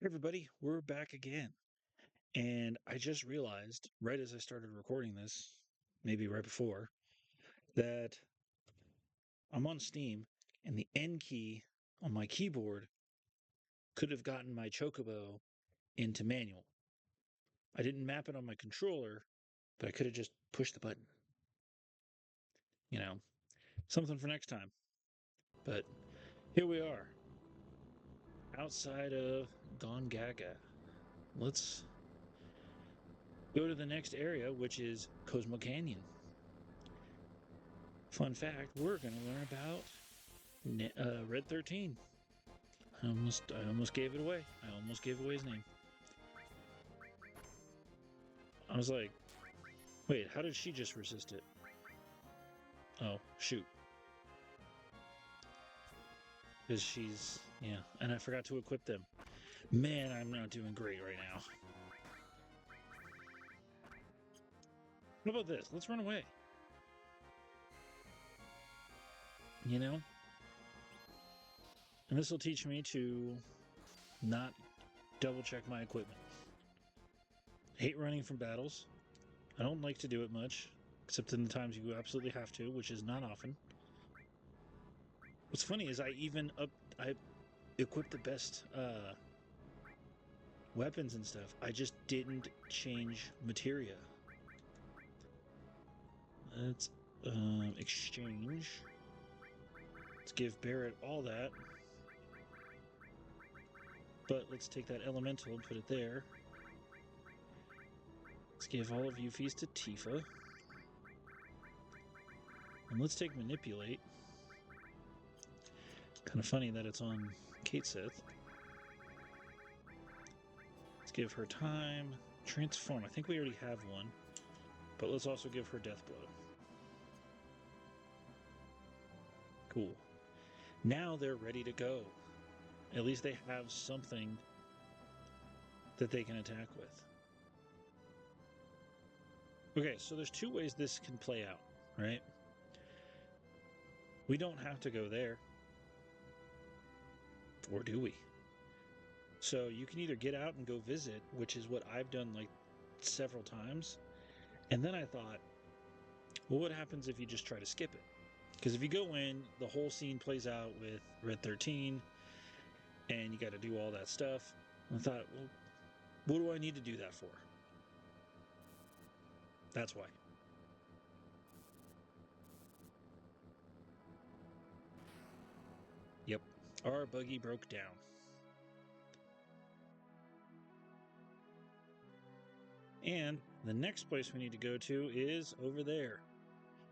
Hey everybody, we're back again. And I just realized, right as I started recording this, maybe right before, that I'm on Steam and the N key on my keyboard could have gotten my chocobo into manual. I didn't map it on my controller, but I could have just pushed the button. You know, something for next time. But here we are, outside of Gongaga. Let's go to the next area, which is Cosmo Canyon. Fun fact, we're going to learn about Red XIII. I almost gave it away. I almost gave away his name. I was like, wait, how did she just resist it? Oh, shoot. Because she's, yeah, and I forgot to equip them. Man, I'm not doing great right now. What about this? Let's run away. You know? And this will teach me to not double check my equipment. Hate running from battles. I don't like to do it much, except in the times you absolutely have to, which is not often. What's funny is I equipped the best weapons and stuff. I just didn't change materia. Let's exchange. Let's give Barrett all that. But let's take that elemental and put it there. Let's give all of Yuffie's to Tifa. And let's take Manipulate. Kind of funny that it's on Kate Sith. Let's give her time. Transform. I think we already have one. But let's also give her Death Blow. Cool. Now they're ready to go. At least they have something that they can attack with. Okay, so there's two ways this can play out, right? We don't have to go there. Or do we? So you can either get out and go visit, which is what I've done like several times. And then I thought, well, what happens if you just try to skip it? Because if you go in, the whole scene plays out with Red XIII, and you got to do all that stuff. And I thought, well, what do I need to do that for? That's why. Yep, our buggy broke down. And the next place we need to go to is over there.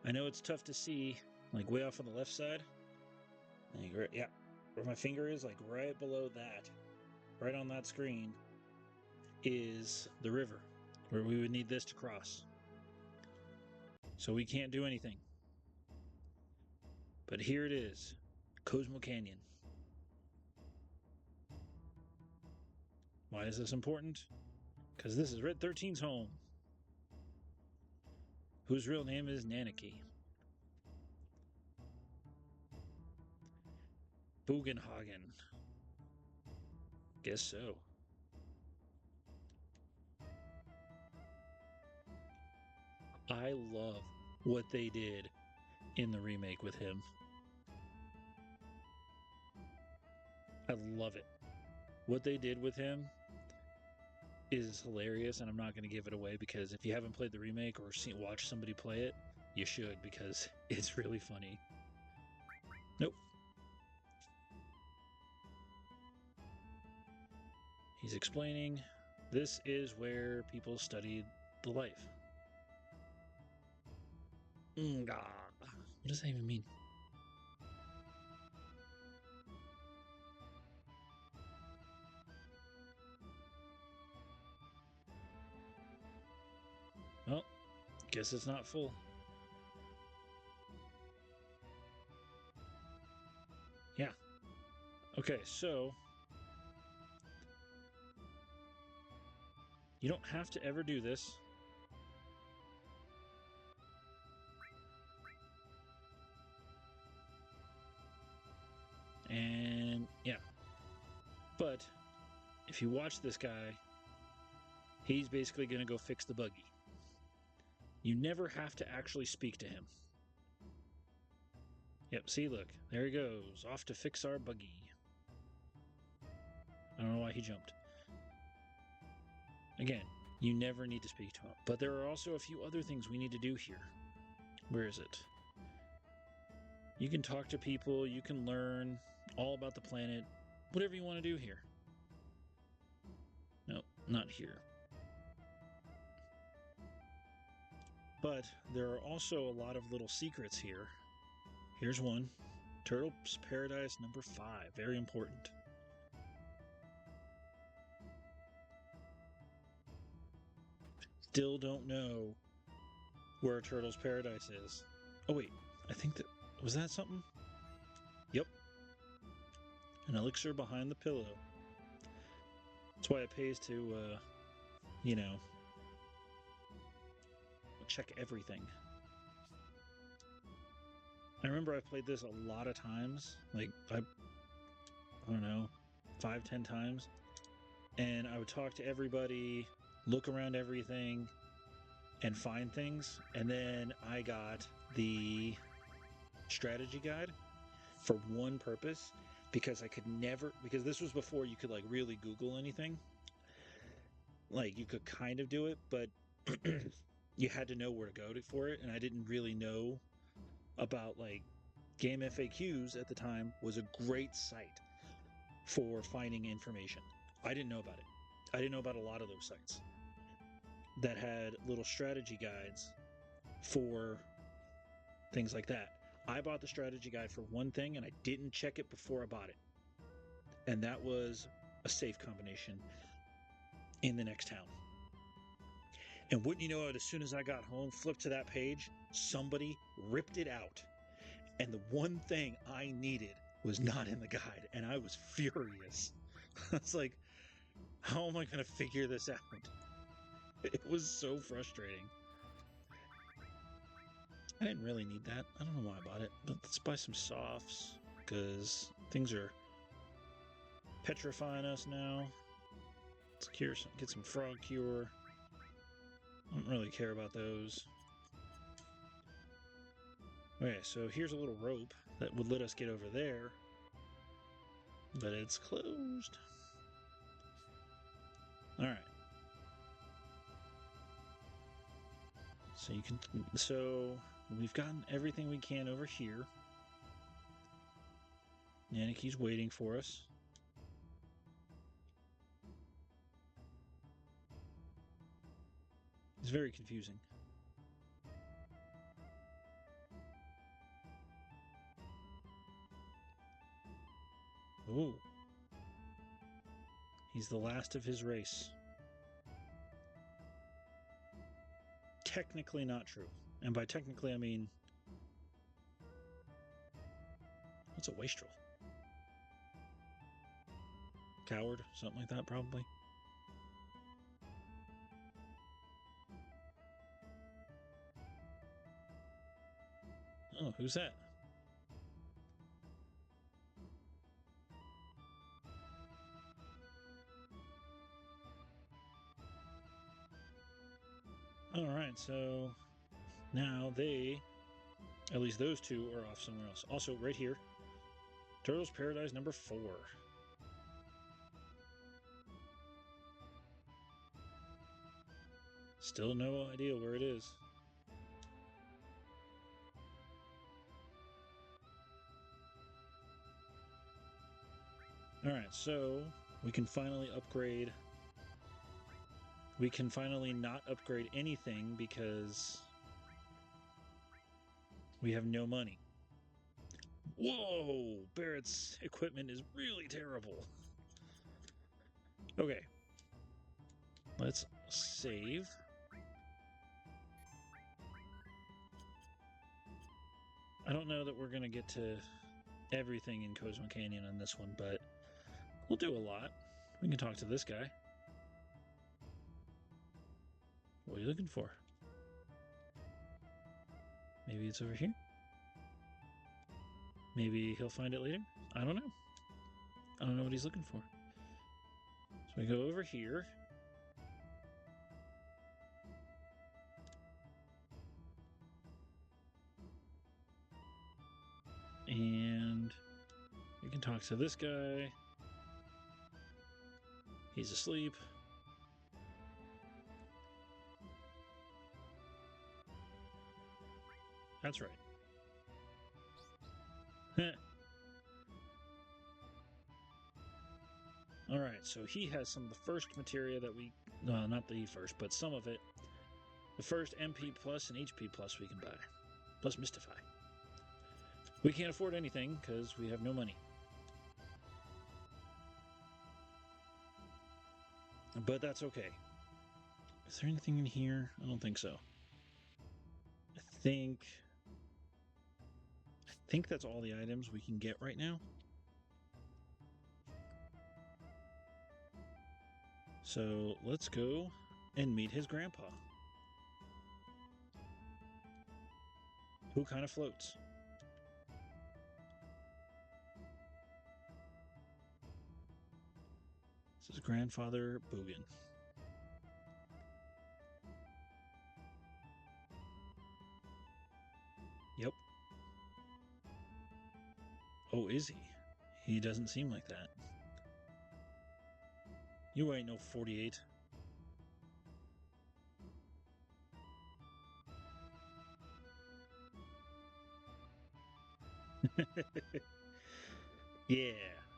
I know it's tough to see, like way off on the left side. Yeah, where my finger is, like right below that, right on that screen, is the river, where we would need this to cross. So we can't do anything. But here it is, Cosmo Canyon. Why is this important? Because this is Red XIII's home, whose real name is Nanaki. Bugenhagen. Guess so. I love what they did in the remake with him. I love it. What they did with him is hilarious, and I'm not going to give it away because if you haven't played the remake or watched somebody play it, you should, because it's really funny. Nope. He's explaining this is where people studied the life. What does that even mean? Well, guess it's not full. Yeah. Okay, so you don't have to ever do this. And yeah. But if you watch this guy, he's basically going to go fix the buggy. You never have to actually speak to him. Yep, see, look, there he goes, off to fix our buggy. I don't know why he jumped. Again, you never need to speak to him. But there are also a few other things we need to do here. Where is it? You can talk to people, you can learn all about the planet, whatever you want to do here. No, not here. But there are also a lot of little secrets here. Here's one. Turtle's Paradise number 5. Very important. Still don't know where Turtle's Paradise is. Oh wait, I think that... Was that something? Yep. An elixir behind the pillow. That's why it pays to, you know, check everything. I remember I played this a lot of times. Like, I don't know, 5-10 times. And I would talk to everybody, look around everything, and find things. And then I got the strategy guide for one purpose, because I could never, because this was before you could like really Google anything. Like you could kind of do it, but you had to know where to go for it, and I didn't really know about like Game FAQs at the time was a great site for finding information. I didn't know about it. I didn't know about a lot of those sites that had little strategy guides for things like that. I bought the strategy guide for one thing, and I didn't check it before I bought it. And that was a safe combination in the next town. And wouldn't you know it, as soon as I got home, flipped to that page, somebody ripped it out. And the one thing I needed was not in the guide, and I was furious. I was like, how am I going to figure this out? It was so frustrating. I didn't really need that. I don't know why I bought it, but let's buy some softs, because things are petrifying us now. Let's cure some, get some frog cure. I don't really care about those. Okay, so here's a little rope that would let us get over there, but it's closed. All right. So you can. So we've gotten everything we can over here. Nanaki's waiting for us. It's very confusing. Ooh. He's the last of his race. Technically not true. And by technically, I mean... What's a wastrel? Coward? Something like that, probably. Oh, who's that? Alright, so... Now they... At least those two are off somewhere else. Also, right here. Turtle's Paradise number 4. Still no idea where it is. Alright, so we can finally upgrade. We can finally not upgrade anything because we have no money. Whoa! Barrett's equipment is really terrible. Okay. Let's save. I don't know that we're going to get to everything in Cosmo Canyon on this one, but we'll do a lot. We can talk to this guy. What are you looking for? Maybe it's over here? Maybe he'll find it later? I don't know. I don't know what he's looking for. So we go over here. And we can talk to this guy. He's asleep. That's right. Alright, so he has some of the first materia that we... Well, not the first, but some of it. The first MP plus and HP plus we can buy. Plus Mystify. We can't afford anything because we have no money. But that's okay. Is there anything in here? I don't think so. I think that's all the items we can get right now. So let's go and meet his grandpa, who kind of floats. This is grandfather Bugen. Yep. Oh, is he? He doesn't seem like that. You ain't no 48. Yeah,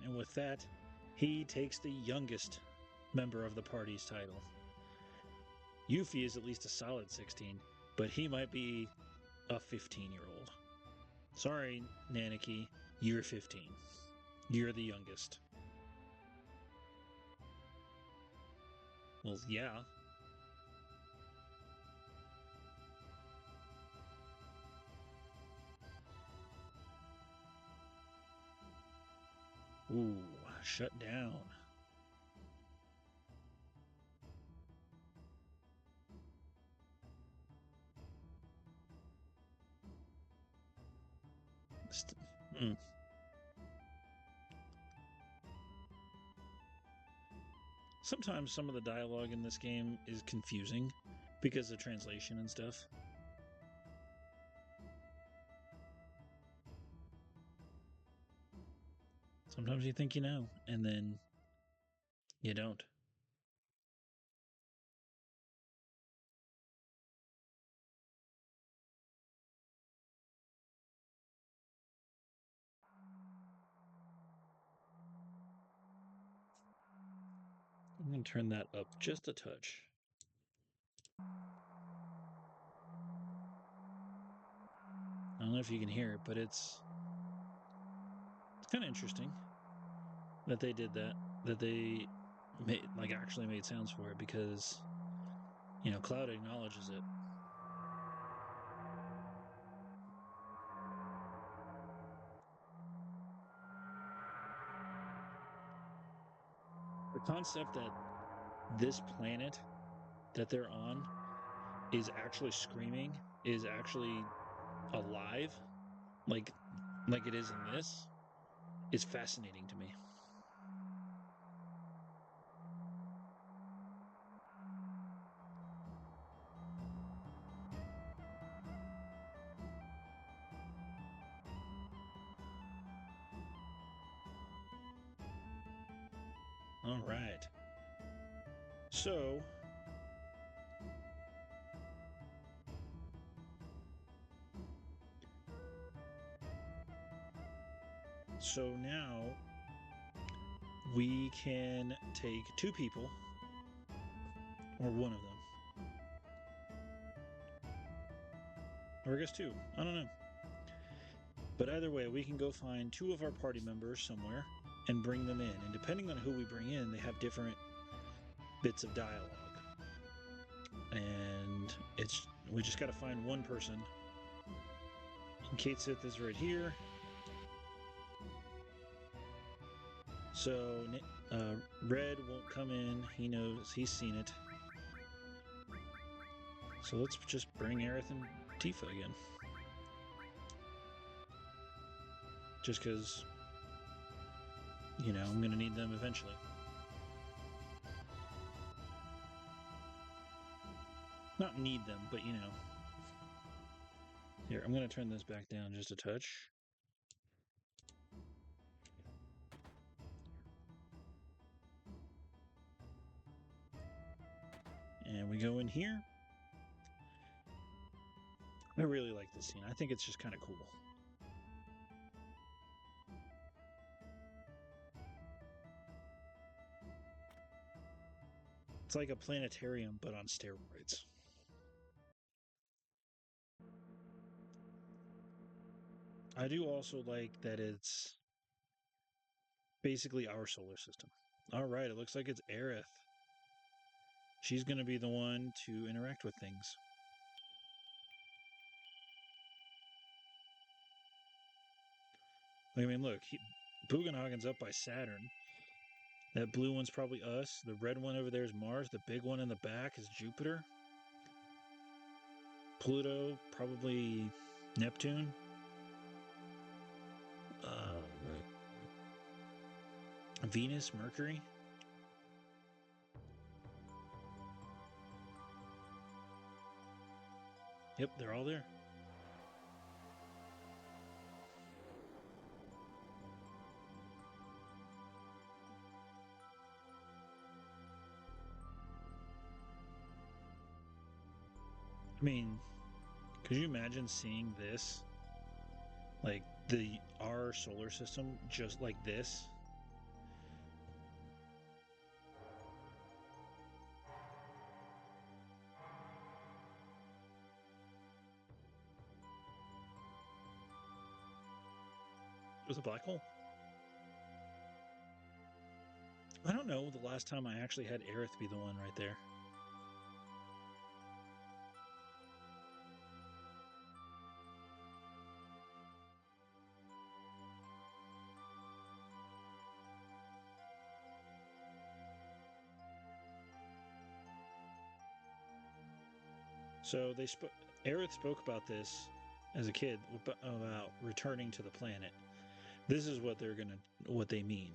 and with that, he takes the youngest member of the party's title. Yuffie is at least a solid 16, but he might be a 15-year-old. Sorry, Nanaki, you're 15. You're the youngest. Well, yeah. Ooh, shut down. Sometimes some of the dialogue in this game is confusing because of translation and stuff. Sometimes you think you know, and then you don't. I'm going to turn that up just a touch. I don't know if you can hear it, but it's kind of interesting that they did that. That they actually made sounds for it because, Cloud acknowledges it. The concept that this planet that they're on is actually screaming, is actually alive, like it is in this, is fascinating to me. All right. So now we can take two people, or one of them, or I guess two. I don't know. But either way, we can go find two of our party members somewhere and bring them in. And depending on who we bring in, they have different bits of dialogue. And we just got to find one person. And Kate Sith is right here. So Red won't come in. He knows. He's seen it. So let's just bring Aerith and Tifa again. Just because, I'm going to need them eventually. Not need them, but you know. Here, I'm going to turn this back down just a touch. And we go in here. I really like this scene. I think it's just kind of cool. It's like a planetarium, but on steroids. I do also like that it's basically our solar system. All right, it looks like it's Aerith. She's going to be the one to interact with things. I mean, look, Bugenhagen's up by Saturn. That blue one's probably us. The red one over there is Mars. The big one in the back is Jupiter. Pluto, probably Neptune. Venus, Mercury. Yep, they're all there. I mean, could you imagine seeing this? Like our solar system just like this? With a black hole? I don't know the last time I actually had Aerith be the one right there. So Aerith spoke about this as a kid about returning to the planet. This is what what they mean.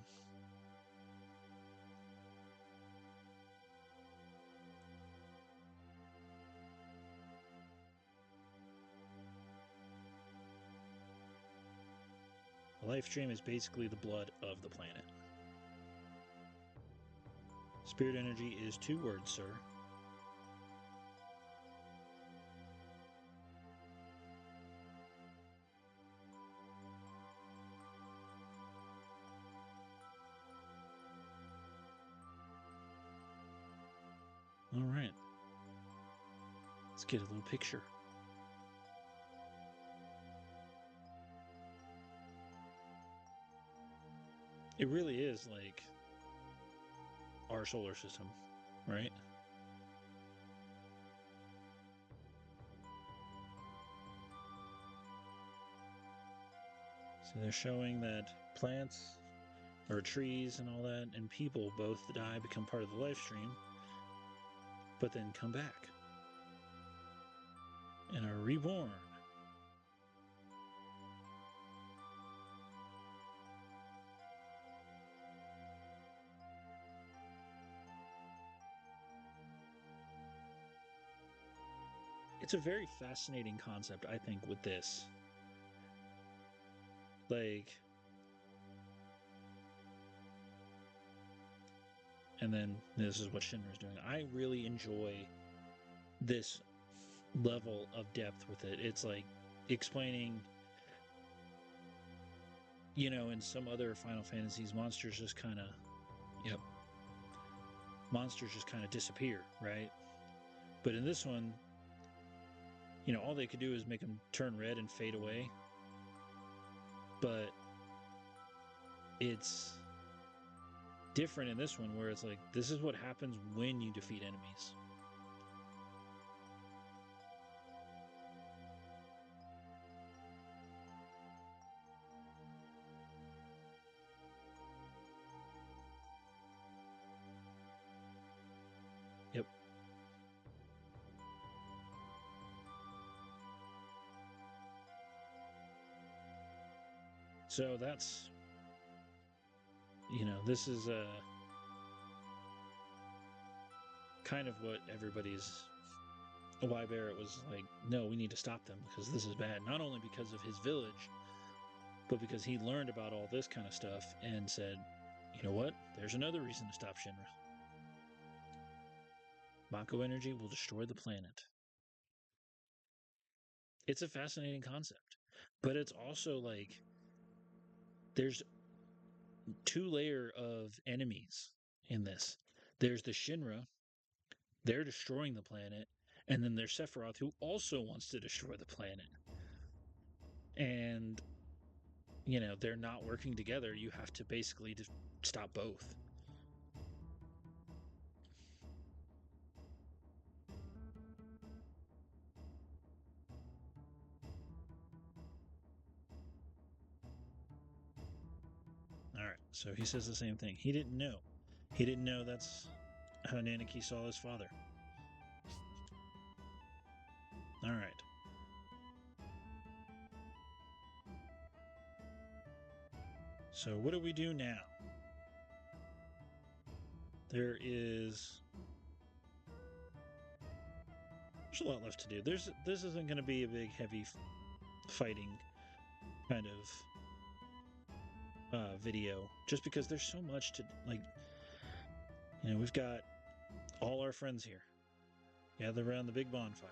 The life stream is basically the blood of the planet. Spirit energy is 2 words, sir. All right. Let's get a little picture. It really is like our solar system, right? So they're showing that plants or trees and all that and people both die, become part of the life stream, but then come back and are reborn. It's a very fascinating concept, I think, with this. Like, and then this is what Shinra is doing. I really enjoy this level of depth with it. It's like explaining, you know, in some other Final Fantasies, monsters just kind of, monsters just kind of disappear, right? But in this one, you know, all they could do is make them turn red and fade away. But it's different in this one where it's like, this is what happens when you defeat enemies. Yep. So that's, you know, this is kind of what everybody's why Barrett was like, no, we need to stop them because this is bad. Not only because of his village, but because he learned about all this kind of stuff and said, you know what? There's another reason to stop Shinra. Mako energy will destroy the planet. It's a fascinating concept, but it's also like there's two layer of enemies in this. There's the Shinra, they're destroying the planet, and then there's Sephiroth, who also wants to destroy the planet. And they're not working together. You have to basically just stop both. All right, so he says the same thing. He didn't know. He didn't know that's how Nanaki saw his father. All right. So what do we do now? There's a lot left to do. This isn't going to be a big, heavy fighting kind of video, just because there's so much to like. We've got all our friends here, gather around the big bonfire.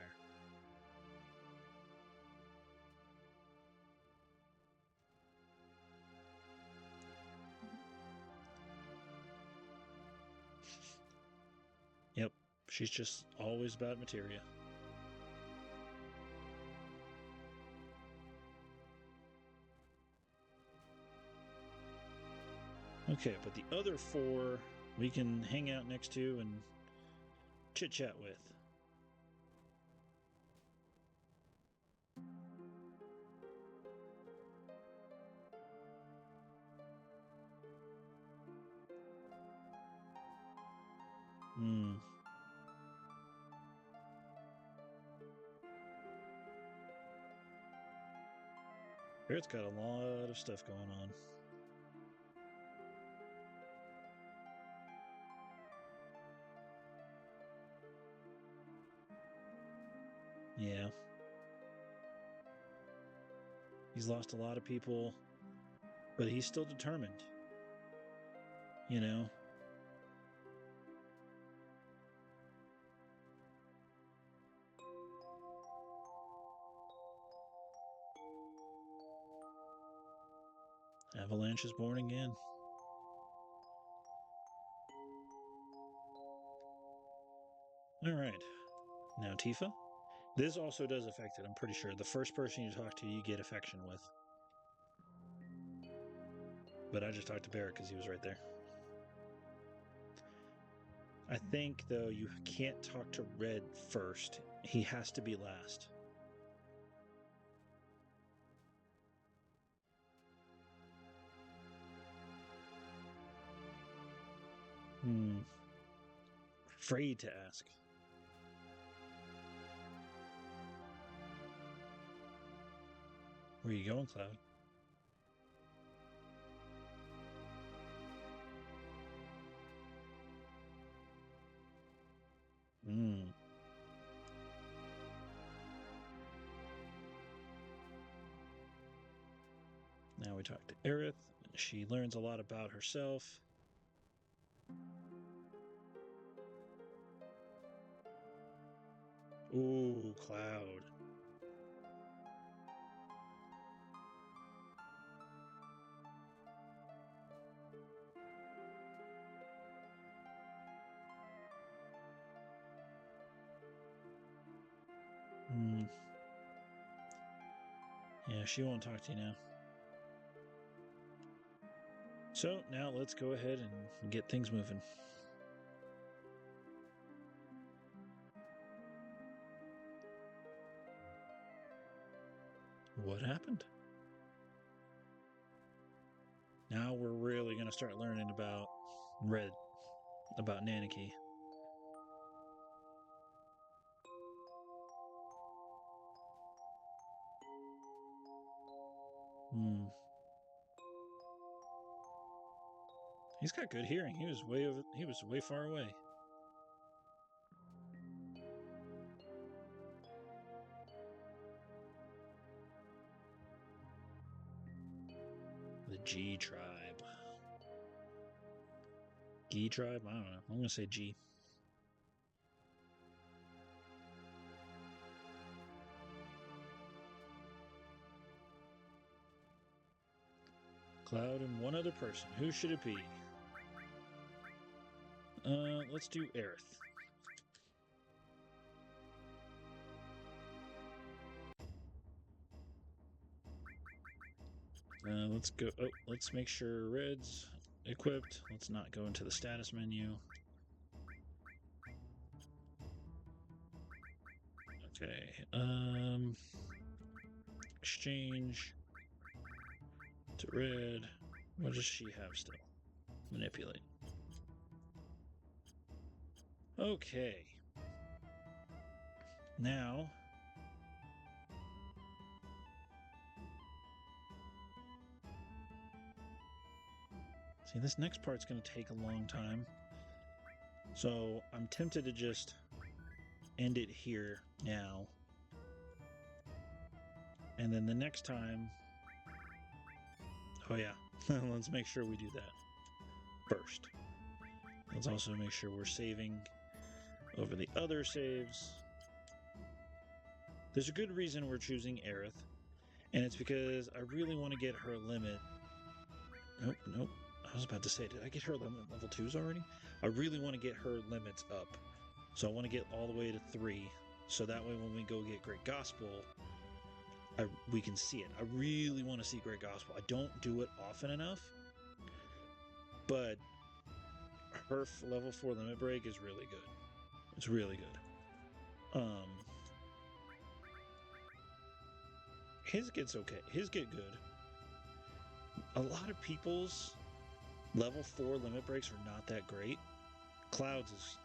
Yep, she's just always about materia. Okay, but the other four we can hang out next to and chit-chat with. Barrett's got a lot of stuff going on. Yeah. He's lost a lot of people, but he's still determined. Avalanche is born again. All right. Now, Tifa. This also does affect it, I'm pretty sure. The first person you talk to, you get affection with. But I just talked to Barrett because he was right there. I think, though, you can't talk to Red first. He has to be last. Afraid to ask. Where are you going, Cloud? Now we talk to Aerith. She learns a lot about herself. Ooh, Cloud. Yeah, she won't talk to you now. So now let's go ahead and get things moving. What happened? Now we're really going to start learning about Red, about Nanaki. He's got good hearing. He was way far away. G tribe. G tribe? I don't know. I'm gonna say G. Cloud and one other person. Who should it be? Let's do Aerith. Let's go. Oh, let's make sure Red's equipped. Let's not go into the status menu. Okay. Exchange to Red. What does she have still? Manipulate. Okay. Now. See, this next part's going to take a long time. So I'm tempted to just end it here now. And then the next time... Oh yeah, let's make sure we do that first. Let's also make sure we're saving over the other saves. There's a good reason we're choosing Aerith, and it's because I really want to get her limit. Nope. I was about to say, did I get her limit level 2s already? I really want to get her limits up. So I want to get all the way to 3. So that way when we go get Great Gospel, we can see it. I really want to see Great Gospel. I don't do it often enough. But her level 4 limit break is really good. It's really good. His gets okay. His get good. A lot of people's level 4 limit breaks are not that great. Cloud's is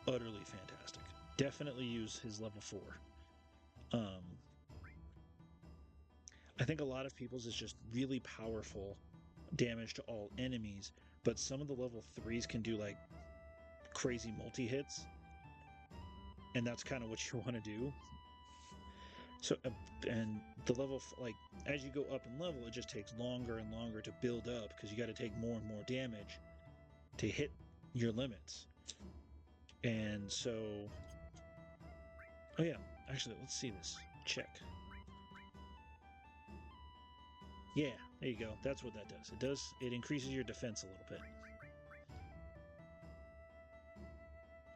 utterly fantastic. Definitely use his level 4. I think a lot of people's is just really powerful damage to all enemies, but some of the level 3s can do like crazy multi-hits, and that's kind of what you want to do. So, and the level, like, as you go up in level, it just takes longer and longer to build up because you got to take more and more damage to hit your limits. And so, oh yeah, actually, let's see this. Check. Yeah, there you go. That's what that does. It increases your defense a little bit.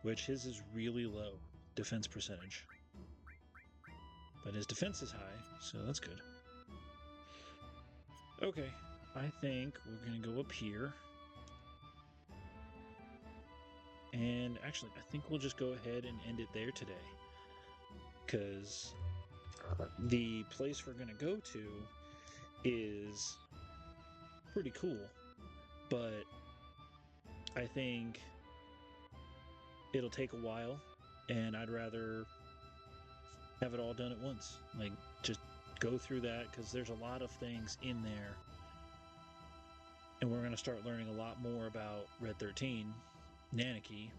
Which his is really low defense percentage. But his defense is high, so that's good. Okay, I think we're going to go up here. And actually, I think we'll just go ahead and end it there today. Because the place we're going to go to is pretty cool. But I think it'll take a while, and I'd rather have it all done at once. Like, just go through that, because there's a lot of things in there. And we're going to start learning a lot more about Red XIII, Nanaki.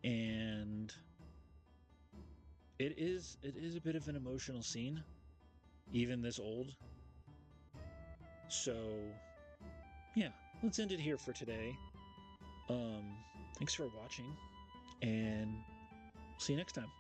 And it is a bit of an emotional scene, even this old. So, yeah, let's end it here for today. Thanks for watching, and see you next time.